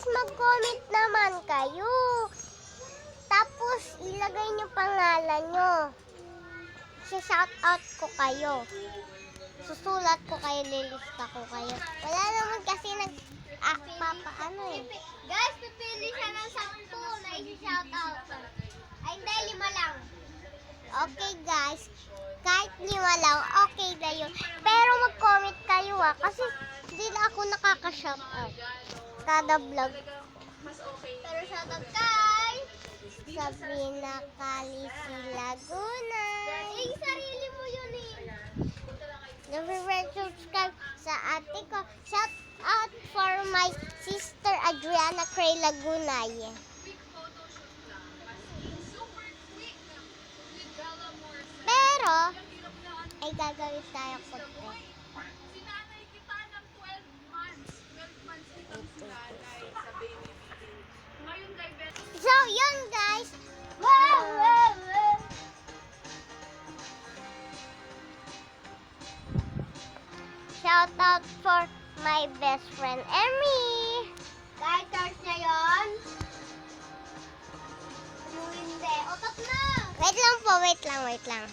mag-comment naman kayo. Tapos, ilagay nyo pangalan nyo. Shout-out ko kayo. Susulat ko kayo, lilista ko kayo. Wala naman kasi papaano eh. Guys, pipili siya ng 10 na i-shoutout. Ay, hindi, 5 lang. Okay guys, kahit 5 lang, okay na yun. Pero mag-comment kayo kasi hindi na ako nakaka-shoutout. Kada vlog. Pero shoutout kay Sabrina Calisi Laguna. Eh, sarili mo yun eh. Never subscribe sa ate ko. Shout out for my sister Adriana Cray Laguna. Pero, ay gagawin tayo content. Sinanay kita ng 12 months. 12 months kitang sinanay sa baby. Ngayon kay Beth. So, yun guys. Shout out for my best friend Emmy. Kahit church niya yun. Yung hindi. Otot na. Wait lang po, wait lang.